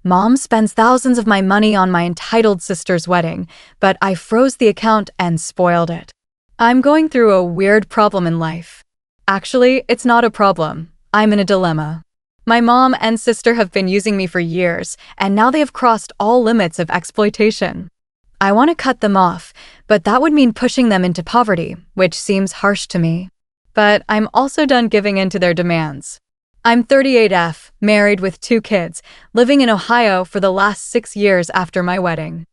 Mom spends thousands of my money on my entitled sister's wedding, but I froze the account and spoiled it. I'm going through a weird problem in life. Actually, it's not a problem. I'm in a dilemma. My mom and sister have been using me for years, and now they have crossed all limits of exploitation. I want to cut them off, but that would mean pushing them into poverty, which seems harsh to me. But I'm also done giving in to their demands. I'm 38F, married with 2 kids, living in Ohio for the last 6 years after my wedding.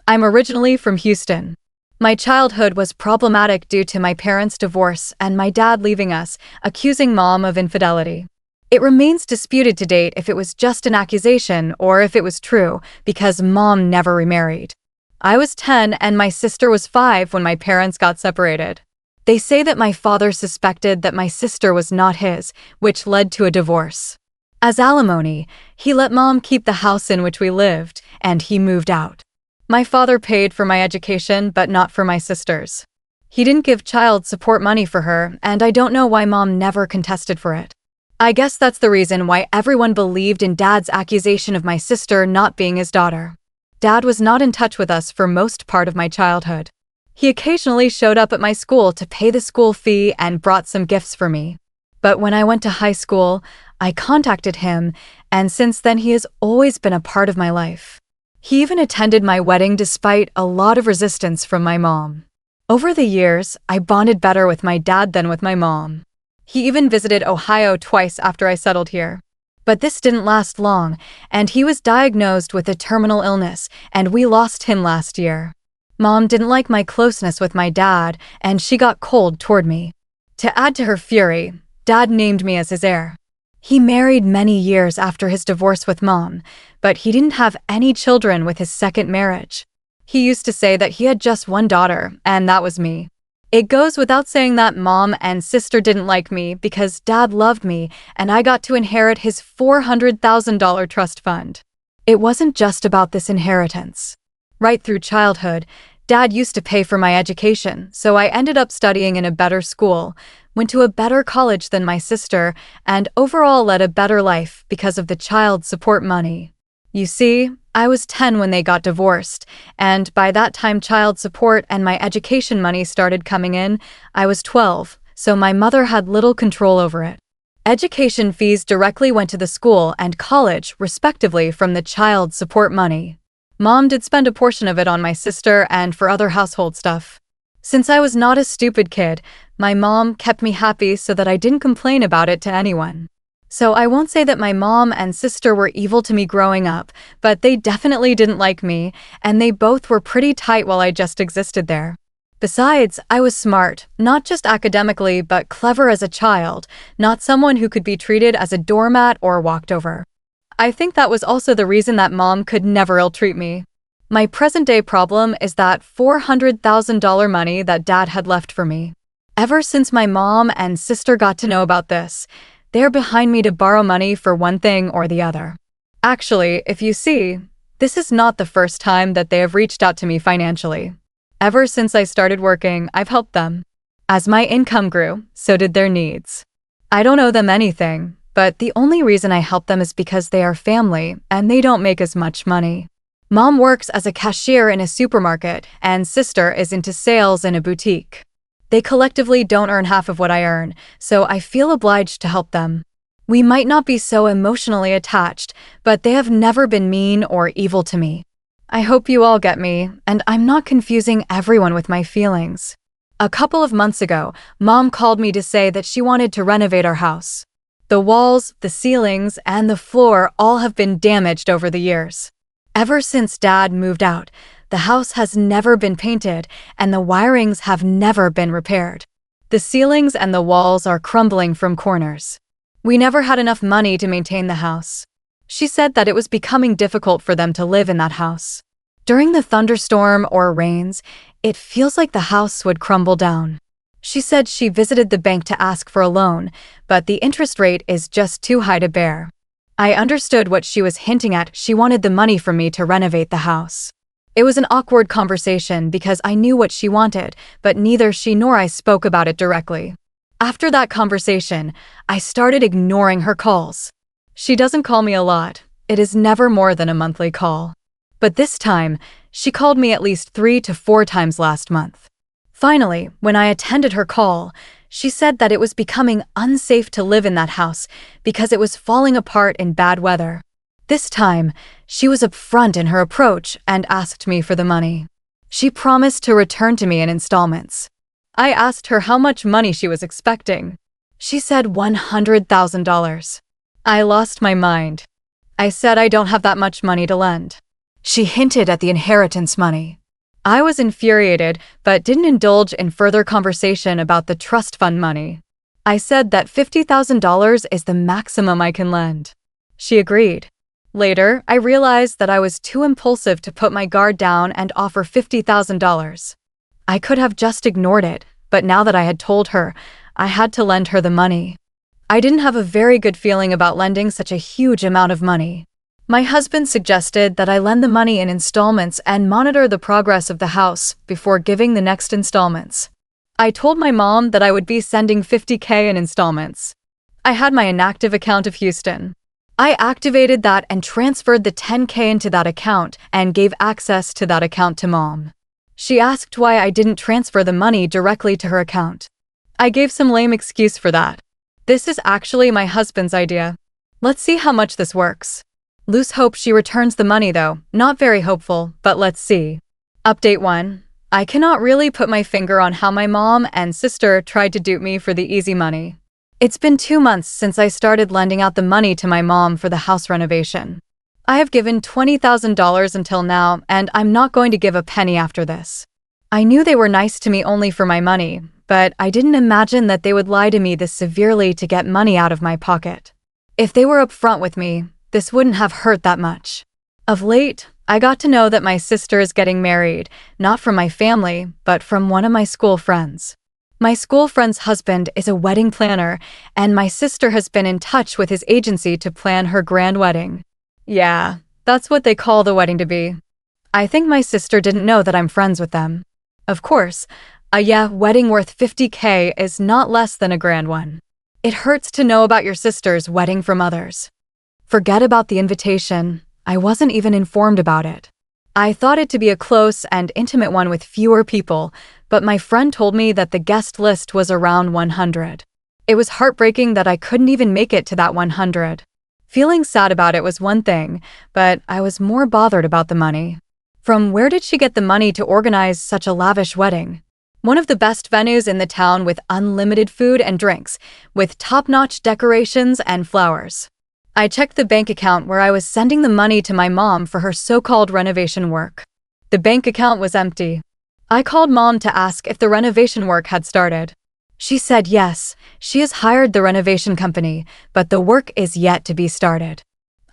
I'm originally from Houston. My childhood was problematic due to my parents' divorce and my dad leaving us, accusing mom of infidelity. It remains disputed to date if it was just an accusation or if it was true, because mom never remarried. I was 10 and my sister was 5 when my parents got separated. They say that my father suspected that my sister was not his, which led to a divorce. As alimony, he let mom keep the house in which we lived, and he moved out. My father paid for my education, but not for my sister's. He didn't give child support money for her, and I don't know why mom never contested for it. I guess that's the reason why everyone believed in Dad's accusation of my sister not being his daughter. Dad was not in touch with us for most part of my childhood. He occasionally showed up at my school to pay the school fee and brought some gifts for me. But when I went to high school, I contacted him, and since then he has always been a part of my life. He even attended my wedding despite a lot of resistance from my mom. Over the years, I bonded better with my dad than with my mom. He even visited Ohio twice after I settled here. But this didn't last long, and he was diagnosed with a terminal illness, and we lost him last year. Mom didn't like my closeness with my dad, and she got cold toward me. To add to her fury, Dad named me as his heir. He married many years after his divorce with mom, but he didn't have any children with his second marriage. He used to say that he had just one daughter, and that was me. It goes without saying that mom and sister didn't like me because Dad loved me and I got to inherit his $400,000 trust fund. It wasn't just about this inheritance. Right through childhood, Dad used to pay for my education, so I ended up studying in a better school, went to a better college than my sister, and overall led a better life because of the child support money. You see, I was 10 when they got divorced, and by that time child support and my education money started coming in. I was 12, so my mother had little control over it. Education fees directly went to the school and college, respectively, from the child support money. Mom did spend a portion of it on my sister and for other household stuff. Since I was not a stupid kid, my mom kept me happy so that I didn't complain about it to anyone. So I won't say that my mom and sister were evil to me growing up, but they definitely didn't like me, and they both were pretty tight while I just existed there. Besides, I was smart, not just academically, but clever as a child, not someone who could be treated as a doormat or walked over. I think that was also the reason that mom could never ill-treat me. My present-day problem is that $400,000 money that Dad had left for me. Ever since my mom and sister got to know about this, they're behind me to borrow money for one thing or the other. Actually, if you see, this is not the first time that they have reached out to me financially. Ever since I started working, I've helped them. As my income grew, so did their needs. I don't owe them anything, but the only reason I help them is because they are family and they don't make as much money. Mom works as a cashier in a supermarket and sister is into sales in a boutique. They collectively don't earn half of what I earn, so I feel obliged to help them. We might not be so emotionally attached, but they have never been mean or evil to me. I hope you all get me, and I'm not confusing everyone with my feelings. A couple of months ago, Mom called me to say that she wanted to renovate our house. The walls, the ceilings, and the floor all have been damaged over the years. Ever since Dad moved out, the house has never been painted, and the wirings have never been repaired. The ceilings and the walls are crumbling from corners. We never had enough money to maintain the house. She said that it was becoming difficult for them to live in that house. During the thunderstorm or rains, it feels like the house would crumble down. She said she visited the bank to ask for a loan, but the interest rate is just too high to bear. I understood what she was hinting at. She wanted the money from me to renovate the house. It was an awkward conversation because I knew what she wanted, but neither she nor I spoke about it directly. After that conversation, I started ignoring her calls. She doesn't call me a lot, It is never more than a monthly call. But this time, she called me at least 3 to 4 times last month. Finally, when I attended her call, she said that it was becoming unsafe to live in that house because it was falling apart in bad weather. This time, she was upfront in her approach and asked me for the money. She promised to return to me in installments. I asked her how much money she was expecting. She said $100,000. I lost my mind. I said I don't have that much money to lend. She hinted at the inheritance money. I was infuriated, but didn't indulge in further conversation about the trust fund money. I said that $50,000 is the maximum I can lend. She agreed. Later, I realized that I was too impulsive to put my guard down and offer $50,000. I could have just ignored it, but now that I had told her, I had to lend her the money. I didn't have a very good feeling about lending such a huge amount of money. My husband suggested that I lend the money in installments and monitor the progress of the house before giving the next installments. I told my mom that I would be sending $50,000 in installments. I had my inactive account of Houston. I activated that and transferred the $10,000 into that account and gave access to that account to Mom. She asked why I didn't transfer the money directly to her account. I gave some lame excuse for that. This is actually my husband's idea. Let's see how much this works. Loose hope she returns the money though, not very hopeful, but let's see. Update 1. I cannot really put my finger on how my mom and sister tried to dupe me for the easy money. It's been 2 months since I started lending out the money to my mom for the house renovation. I have given $20,000 until now, and I'm not going to give a penny after this. I knew they were nice to me only for my money, but I didn't imagine that they would lie to me this severely to get money out of my pocket. If they were upfront with me, this wouldn't have hurt that much. Of late, I got to know that my sister is getting married, not from my family, but from one of my school friends. My school friend's husband is a wedding planner, and my sister has been in touch with his agency to plan her grand wedding. Yeah, that's what they call the wedding to be. I think my sister didn't know that I'm friends with them. Of course, a wedding worth $50,000 is not less than a grand one. It hurts to know about your sister's wedding from others. Forget about the invitation. I wasn't even informed about it. I thought it to be a close and intimate one with fewer people, but my friend told me that the guest list was around 100. It was heartbreaking that I couldn't even make it to that 100. Feeling sad about it was one thing, but I was more bothered about the money. From where did she get the money to organize such a lavish wedding? One of the best venues in the town with unlimited food and drinks, with top-notch decorations and flowers. I checked the bank account where I was sending the money to my mom for her so-called renovation work. The bank account was empty. I called Mom to ask if the renovation work had started. She said yes, she has hired the renovation company, but the work is yet to be started.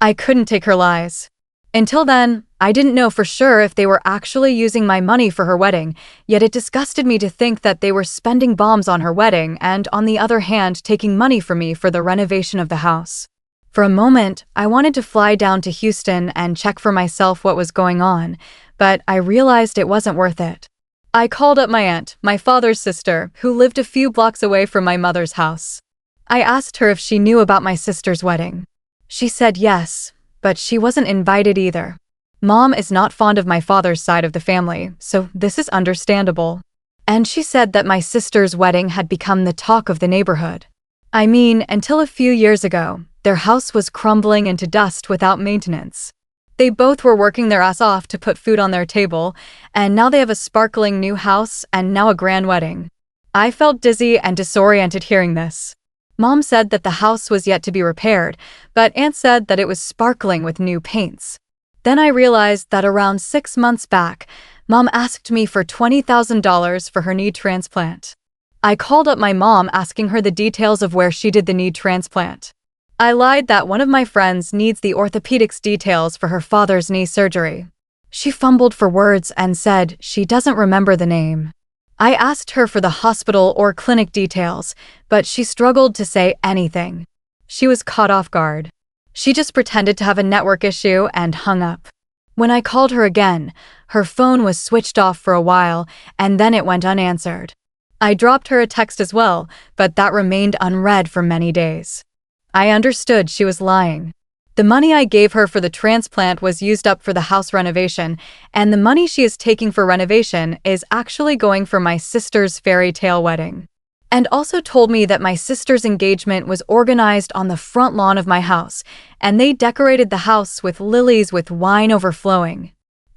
I couldn't take her lies. Until then, I didn't know for sure if they were actually using my money for her wedding, yet it disgusted me to think that they were spending bombs on her wedding and, on the other hand, taking money from me for the renovation of the house. For a moment, I wanted to fly down to Houston and check for myself what was going on, but I realized it wasn't worth it. I called up my aunt, my father's sister, who lived a few blocks away from my mother's house. I asked her if she knew about my sister's wedding. She said yes, but she wasn't invited either. Mom is not fond of my father's side of the family, so this is understandable. And she said that my sister's wedding had become the talk of the neighborhood. I mean, until a few years ago, their house was crumbling into dust without maintenance. They both were working their ass off to put food on their table, and now they have a sparkling new house and now a grand wedding. I felt dizzy and disoriented hearing this. Mom said that the house was yet to be repaired, but Aunt said that it was sparkling with new paints. Then I realized that around 6 months back, Mom asked me for $20,000 for her knee transplant. I called up my mom asking her the details of where she did the knee transplant. I lied that one of my friends needs the orthopedics details for her father's knee surgery. She fumbled for words and said she doesn't remember the name. I asked her for the hospital or clinic details, but she struggled to say anything. She was caught off guard. She just pretended to have a network issue and hung up. When I called her again, her phone was switched off for a while, and then it went unanswered. I dropped her a text as well, but that remained unread for many days. I understood she was lying. The money I gave her for the transplant was used up for the house renovation, and the money she is taking for renovation is actually going for my sister's fairy tale wedding. And also told me that my sister's engagement was organized on the front lawn of my house, and they decorated the house with lilies with wine overflowing.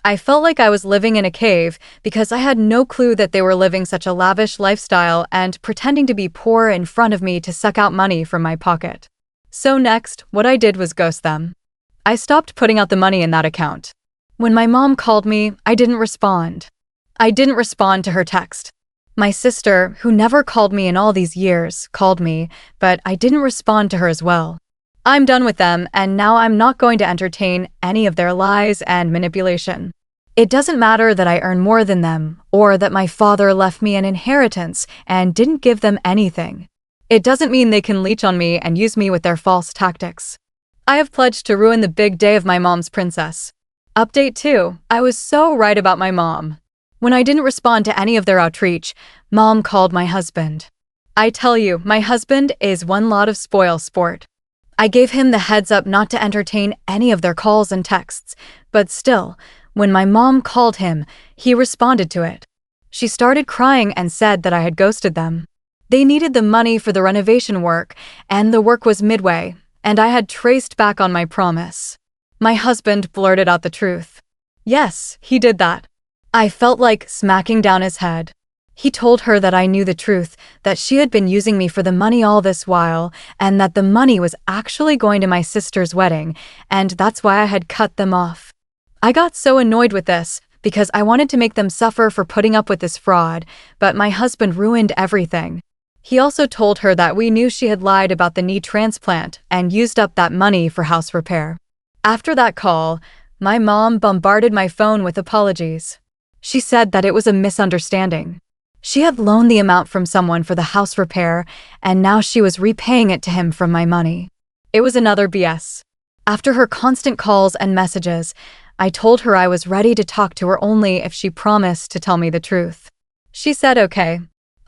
I felt like I was living in a cave because I had no clue that they were living such a lavish lifestyle and pretending to be poor in front of me to suck out money from my pocket. So next, what I did was ghost them. I stopped putting out the money in that account. When my mom called me, I didn't respond. I didn't respond to her text. My sister, who never called me in all these years, called me, but I didn't respond to her as well. I'm done with them, and now I'm not going to entertain any of their lies and manipulation. It doesn't matter that I earn more than them, or that my father left me an inheritance and didn't give them anything. It doesn't mean they can leech on me and use me with their false tactics. I have pledged to ruin the big day of my mom's princess. Update 2. I was so right about my mom. When I didn't respond to any of their outreach, Mom called my husband. I tell you, my husband is one lot of spoil sport. I gave him the heads up not to entertain any of their calls and texts, but still, when my mom called him, he responded to it. She started crying and said that I had ghosted them. They needed the money for the renovation work, and the work was midway, and I had traced back on my promise. My husband blurted out the truth. Yes, he did that. I felt like smacking down his head. He told her that I knew the truth, that she had been using me for the money all this while, and that the money was actually going to my sister's wedding, and that's why I had cut them off. I got so annoyed with this, because I wanted to make them suffer for putting up with this fraud, but my husband ruined everything. He also told her that we knew she had lied about the knee transplant and used up that money for house repair. After that call, my mom bombarded my phone with apologies. She said that it was a misunderstanding. She had loaned the amount from someone for the house repair, and now she was repaying it to him from my money. It was another BS. After her constant calls and messages, I told her I was ready to talk to her only if she promised to tell me the truth. She said okay.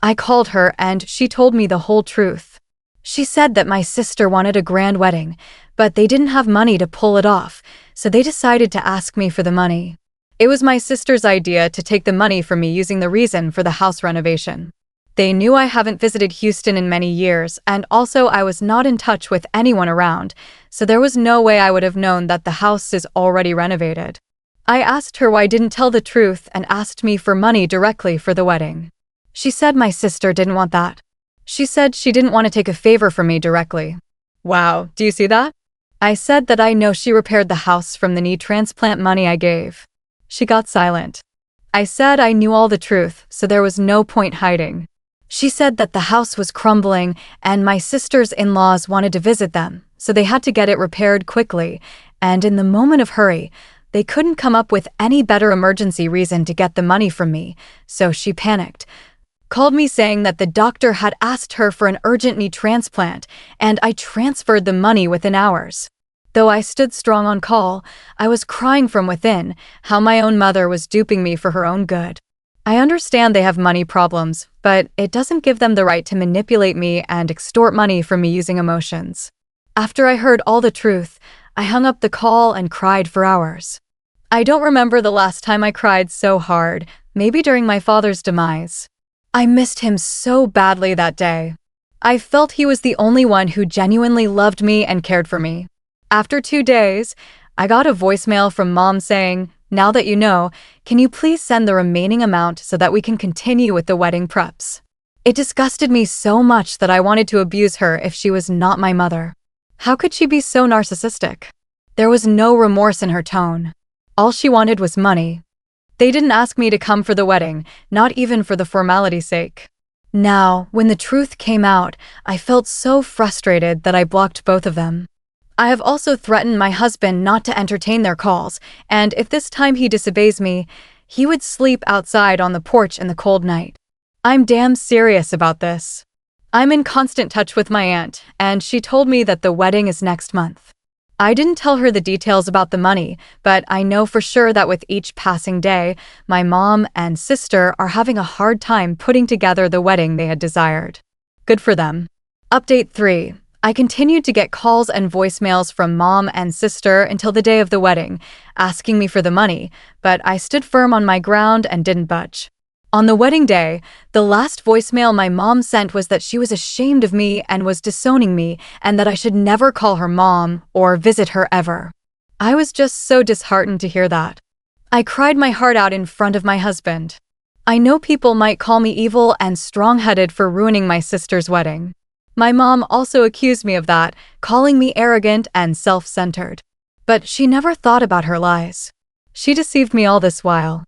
I called her and she told me the whole truth. She said that my sister wanted a grand wedding, but they didn't have money to pull it off, so they decided to ask me for the money. It was my sister's idea to take the money from me using the reason for the house renovation. They knew I haven't visited Houston in many years, and also I was not in touch with anyone around, so there was no way I would have known that the house is already renovated. I asked her why I didn't tell the truth and asked me for money directly for the wedding. She said my sister didn't want that. She said she didn't want to take a favor from me directly. Wow, do you see that? I said that I know she repaired the house from the knee transplant money I gave. She got silent. I said I knew all the truth, so there was no point hiding. She said that the house was crumbling and my sister's in-laws wanted to visit them, so they had to get it repaired quickly, and in the moment of hurry, they couldn't come up with any better emergency reason to get the money from me, so she panicked. Called me saying that the doctor had asked her for an urgent knee transplant, and I transferred the money within hours. Though I stood strong on call, I was crying from within, how my own mother was duping me for her own good. I understand they have money problems, but it doesn't give them the right to manipulate me and extort money from me using emotions. After I heard all the truth, I hung up the call and cried for hours. I don't remember the last time I cried so hard, maybe during my father's demise. I missed him so badly that day. I felt he was the only one who genuinely loved me and cared for me. After 2 days, I got a voicemail from Mom saying, "Now that you know, can you please send the remaining amount so that we can continue with the wedding preps?" It disgusted me so much that I wanted to abuse her if she was not my mother. How could she be so narcissistic? There was no remorse in her tone. All she wanted was money. They didn't ask me to come for the wedding, not even for the formality's sake. Now, when the truth came out, I felt so frustrated that I blocked both of them. I have also threatened my husband not to entertain their calls, and if this time he disobeys me, he would sleep outside on the porch in the cold night. I'm damn serious about this. I'm in constant touch with my aunt, and she told me that the wedding is next month. I didn't tell her the details about the money, but I know for sure that with each passing day, my mom and sister are having a hard time putting together the wedding they had desired. Good for them. Update 3. I continued to get calls and voicemails from mom and sister until the day of the wedding, asking me for the money, but I stood firm on my ground and didn't budge. On the wedding day, the last voicemail my mom sent was that she was ashamed of me and was disowning me and that I should never call her mom or visit her ever. I was just so disheartened to hear that. I cried my heart out in front of my husband. I know people might call me evil and strong-headed for ruining my sister's wedding. My mom also accused me of that, calling me arrogant and self-centered. But she never thought about her lies. She deceived me all this while.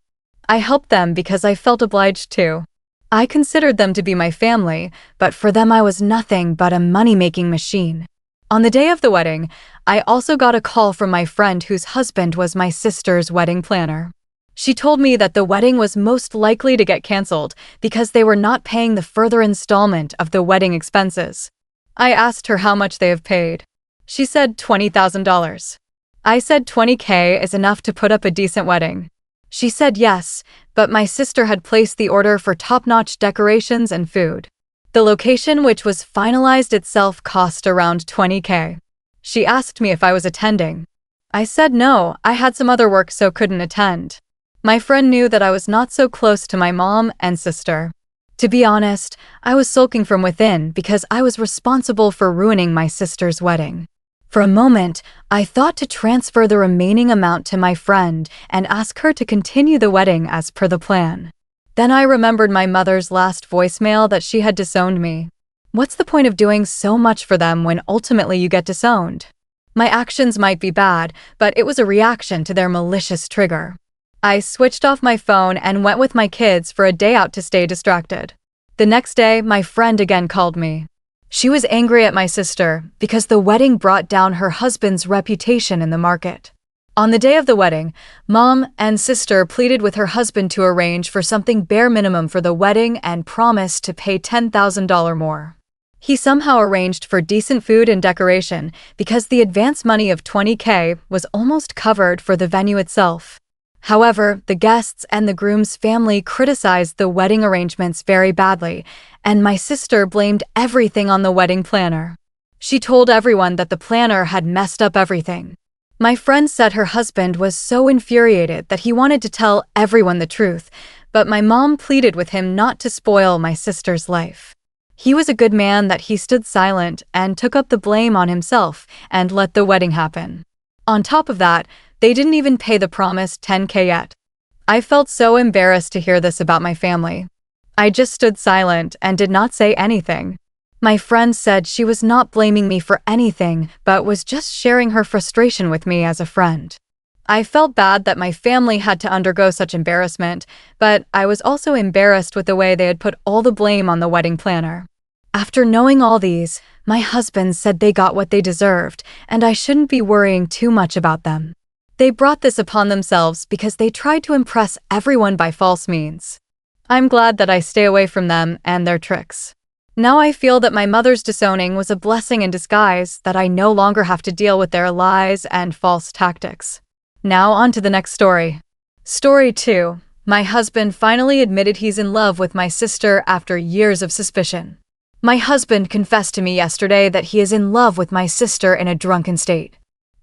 I helped them because I felt obliged to. I considered them to be my family, but for them I was nothing but a money-making machine. On the day of the wedding, I also got a call from my friend whose husband was my sister's wedding planner. She told me that the wedding was most likely to get canceled because they were not paying the further installment of the wedding expenses. I asked her how much they have paid. She said $20,000. I said $20K is enough to put up a decent wedding. She said yes, but my sister had placed the order for top-notch decorations and food. The location, which was finalized itself, cost around $20K. She asked me if I was attending. I said no, I had some other work so couldn't attend. My friend knew that I was not so close to my mom and sister. To be honest, I was sulking from within because I was responsible for ruining my sister's wedding. For a moment, I thought to transfer the remaining amount to my friend and ask her to continue the wedding as per the plan. Then I remembered my mother's last voicemail that she had disowned me. What's the point of doing so much for them when ultimately you get disowned? My actions might be bad, but it was a reaction to their malicious trigger. I switched off my phone and went with my kids for a day out to stay distracted. The next day, my friend again called me. She was angry at my sister because the wedding brought down her husband's reputation in the market. On the day of the wedding, mom and sister pleaded with her husband to arrange for something bare minimum for the wedding and promised to pay $10,000 more. He somehow arranged for decent food and decoration because the advance money of $20K was almost covered for the venue itself. However, the guests and the groom's family criticized the wedding arrangements very badly, and my sister blamed everything on the wedding planner. She told everyone that the planner had messed up everything. My friend said her husband was so infuriated that he wanted to tell everyone the truth, but my mom pleaded with him not to spoil my sister's life. He was a good man that he stood silent and took up the blame on himself and let the wedding happen. On top of that, they didn't even pay the promised $10K yet. I felt so embarrassed to hear this about my family. I just stood silent and did not say anything. My friend said she was not blaming me for anything, but was just sharing her frustration with me as a friend. I felt bad that my family had to undergo such embarrassment, but I was also embarrassed with the way they had put all the blame on the wedding planner. After knowing all these, my husband said they got what they deserved, and I shouldn't be worrying too much about them. They brought this upon themselves because they tried to impress everyone by false means. I'm glad that I stay away from them and their tricks. Now I feel that my mother's disowning was a blessing in disguise, that I no longer have to deal with their lies and false tactics. Now on to the next story. Story 2. My husband finally admitted he's in love with my sister after years of suspicion. My husband confessed to me yesterday that he is in love with my sister in a drunken state.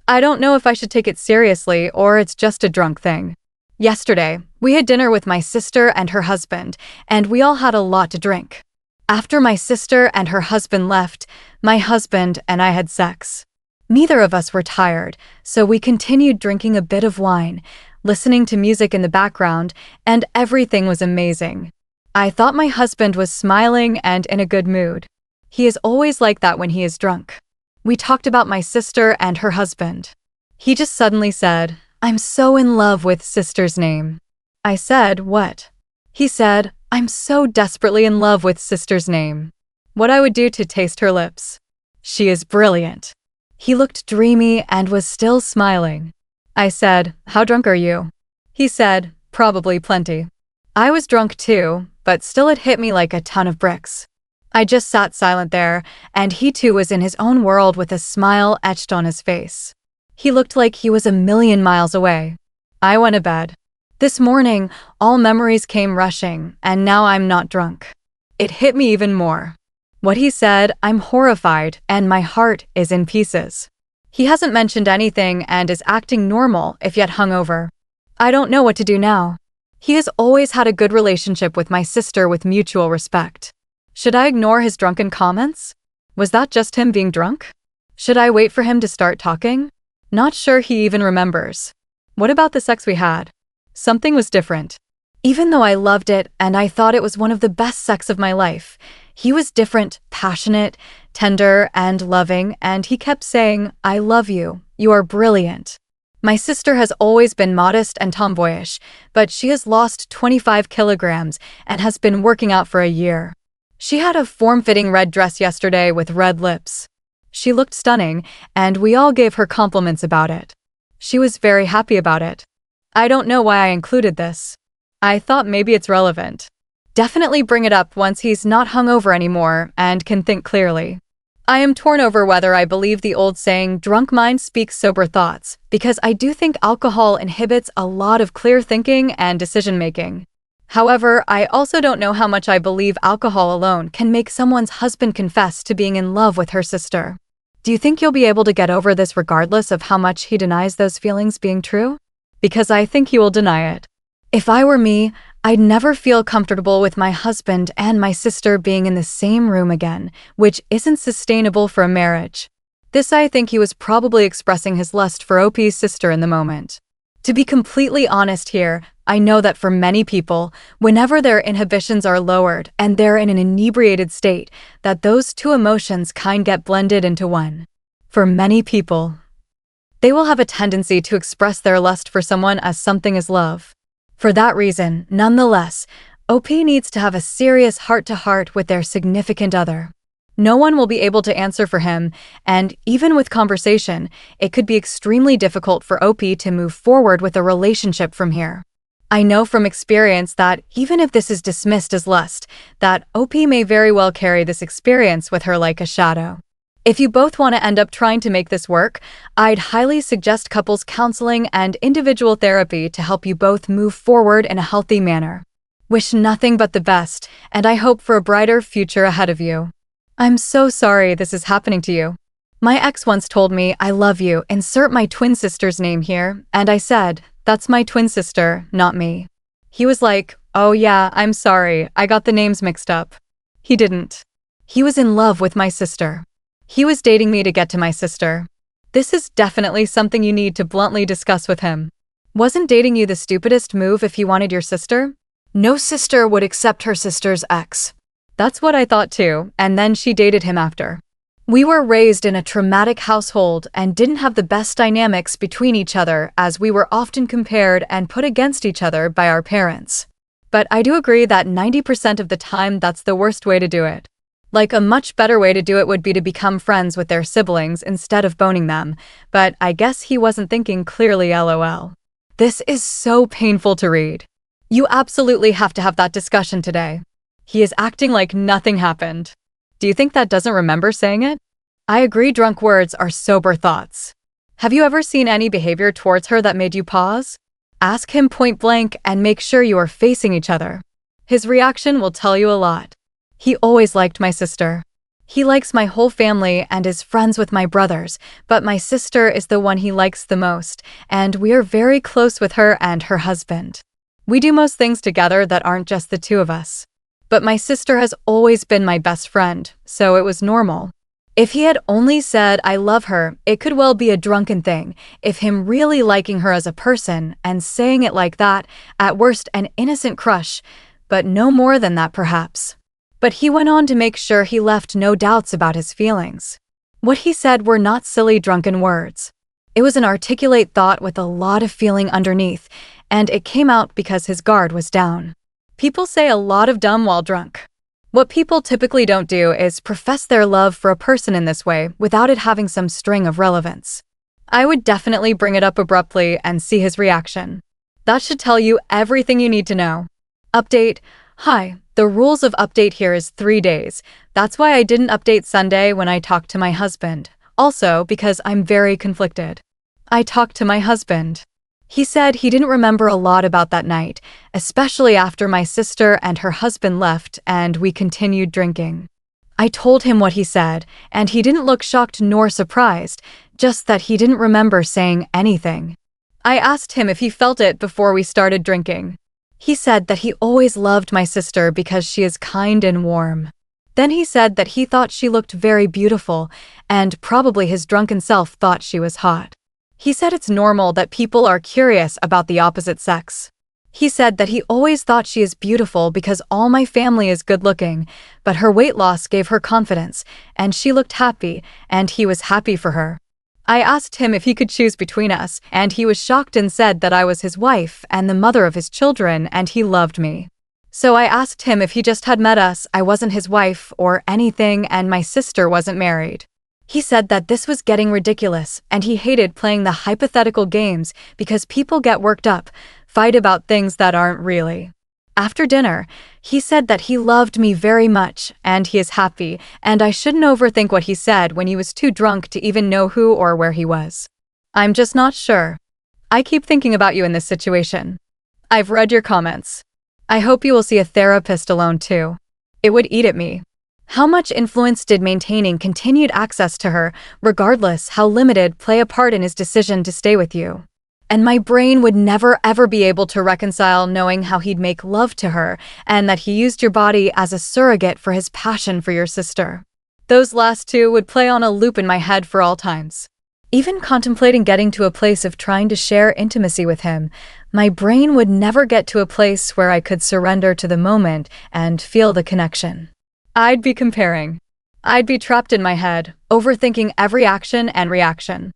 I don't know if I should take it seriously or it's just a drunk thing. Yesterday, we had dinner with my sister and her husband, and we all had a lot to drink. After my sister and her husband left, my husband and I had sex. Neither of us were tired, so we continued drinking a bit of wine, listening to music in the background, and everything was amazing. I thought my husband was smiling and in a good mood. He is always like that when he is drunk. We talked about my sister and her husband. He just suddenly said, "I'm so in love with sister's name." I said, "What?" He said, "I'm so desperately in love with sister's name. What I would do to taste her lips. She is brilliant." He looked dreamy and was still smiling. I said, "How drunk are you?" He said, "Probably plenty." I was drunk too, but still it hit me like a ton of bricks. I just sat silent there, and he too was in his own world with a smile etched on his face. He looked like he was a million miles away. I went to bed. This morning, all memories came rushing, and now I'm not drunk. It hit me even more. What he said, I'm horrified and my heart is in pieces. He hasn't mentioned anything and is acting normal if yet hungover. I don't know what to do now. He has always had a good relationship with my sister with mutual respect. Should I ignore his drunken comments? Was that just him being drunk? Should I wait for him to start talking? Not sure he even remembers. What about the sex we had? Something was different. Even though I loved it and I thought it was one of the best sex of my life, he was different, passionate, tender, and loving, and he kept saying, I love you, you are brilliant. My sister has always been modest and tomboyish, but she has lost 25 kilograms and has been working out for a year. She had a form-fitting red dress yesterday with red lips. She looked stunning, and we all gave her compliments about it. She was very happy about it. I don't know why I included this. I thought maybe it's relevant. Definitely bring it up once he's not hungover anymore and can think clearly. I am torn over whether I believe the old saying, drunk mind speaks sober thoughts, because I do think alcohol inhibits a lot of clear thinking and decision-making. However, I also don't know how much I believe alcohol alone can make someone's husband confess to being in love with her sister. Do you think you'll be able to get over this regardless of how much he denies those feelings being true? Because I think he will deny it. If I were me, I'd never feel comfortable with my husband and my sister being in the same room again, which isn't sustainable for a marriage. This I think he was probably expressing his lust for OP's sister in the moment. To be completely honest here, I know that for many people, whenever their inhibitions are lowered and they're in an inebriated state, that those two emotions kind get blended into one. For many people, they will have a tendency to express their lust for someone as something as love. For that reason, nonetheless, OP needs to have a serious heart-to-heart with their significant other. No one will be able to answer for him, and even with conversation, it could be extremely difficult for OP to move forward with a relationship from here. I know from experience that even if this is dismissed as lust, that OP may very well carry this experience with her like a shadow. If you both want to end up trying to make this work, I'd highly suggest couples counseling and individual therapy to help you both move forward in a healthy manner. Wish nothing but the best, and I hope for a brighter future ahead of you. I'm so sorry this is happening to you. My ex once told me, I love you, insert my twin sister's name here, and I said, that's my twin sister, not me. He was like, oh yeah, I'm sorry, I got the names mixed up. He didn't. He was in love with my sister. He was dating me to get to my sister. This is definitely something you need to bluntly discuss with him. Wasn't dating you the stupidest move if he wanted your sister? No sister would accept her sister's ex. That's what I thought too, and then she dated him after. We were raised in a traumatic household and didn't have the best dynamics between each other as we were often compared and put against each other by our parents. But I do agree that 90% of the time that's the worst way to do it. Like a much better way to do it would be to become friends with their siblings instead of boning them, but I guess he wasn't thinking clearly lol. This is so painful to read. You absolutely have to have that discussion today. He is acting like nothing happened. Do you think that doesn't remember saying it? I agree drunk words are sober thoughts. Have you ever seen any behavior towards her that made you pause? Ask him point blank and make sure you are facing each other. His reaction will tell you a lot. He always liked my sister. He likes my whole family and is friends with my brothers, but my sister is the one he likes the most, and we are very close with her and her husband. We do most things together that aren't just the two of us. But my sister has always been my best friend, so it was normal. If he had only said, I love her, it could well be a drunken thing. If him really liking her as a person and saying it like that, at worst an innocent crush, but no more than that perhaps. But he went on to make sure he left no doubts about his feelings. What he said were not silly drunken words. It was an articulate thought with a lot of feeling underneath, and it came out because his guard was down. People say a lot of dumb while drunk. What people typically don't do is profess their love for a person in this way without it having some string of relevance. I would definitely bring it up abruptly and see his reaction. That should tell you everything you need to know. Update. Hi, the rules of update here is 3 days. That's why I didn't update Sunday when I talked to my husband. Also, because I'm very conflicted. I talked to my husband. He said he didn't remember a lot about that night, especially after my sister and her husband left and we continued drinking. I told him what he said, and he didn't look shocked nor surprised, just that he didn't remember saying anything. I asked him if he felt it before we started drinking. He said that he always loved my sister because she is kind and warm. Then he said that he thought she looked very beautiful, and probably his drunken self thought she was hot. He said it's normal that people are curious about the opposite sex. He said that he always thought she is beautiful because all my family is good-looking, but her weight loss gave her confidence, and she looked happy, and he was happy for her. I asked him if he could choose between us, and he was shocked and said that I was his wife and the mother of his children, and he loved me. So I asked him if he just had met us, I wasn't his wife or anything, and my sister wasn't married. He said that this was getting ridiculous, and he hated playing the hypothetical games because people get worked up, fight about things that aren't really. After dinner, he said that he loved me very much, and he is happy, and I shouldn't overthink what he said when he was too drunk to even know who or where he was. I'm just not sure. I keep thinking about you in this situation. I've read your comments. I hope you will see a therapist alone too. It would eat at me. How much influence did maintaining continued access to her, regardless how limited, play a part in his decision to stay with you? And my brain would never ever be able to reconcile knowing how he'd make love to her and that he used your body as a surrogate for his passion for your sister. Those last two would play on a loop in my head for all times. Even contemplating getting to a place of trying to share intimacy with him, my brain would never get to a place where I could surrender to the moment and feel the connection. I'd be comparing. I'd be trapped in my head, overthinking every action and reaction.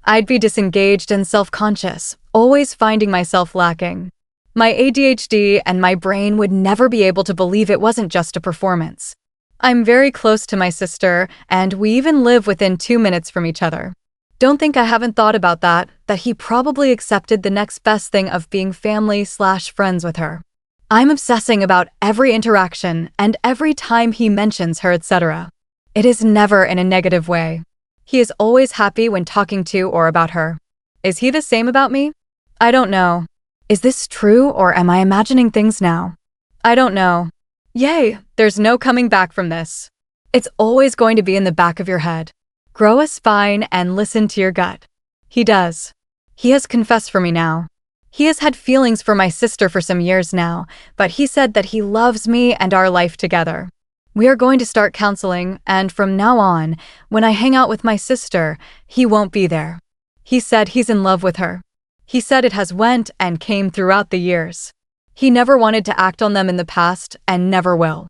I'd be disengaged and self-conscious, always finding myself lacking. My ADHD and my brain would never be able to believe it wasn't just a performance. I'm very close to my sister, and we even live within 2 minutes from each other. Don't think I haven't thought about that he probably accepted the next best thing of being family/friends with her. I'm obsessing about every interaction and every time he mentions her, etc. It is never in a negative way. He is always happy when talking to or about her. Is he the same about me? I don't know. Is this true or am I imagining things now? I don't know. Yay, there's no coming back from this. It's always going to be in the back of your head. Grow a spine and listen to your gut. He does. He has confessed for me now. He has had feelings for my sister for some years now, but he said that he loves me and our life together. We are going to start counseling, and from now on, when I hang out with my sister, he won't be there. He said he's in love with her. He said it has went and came throughout the years. He never wanted to act on them in the past and never will.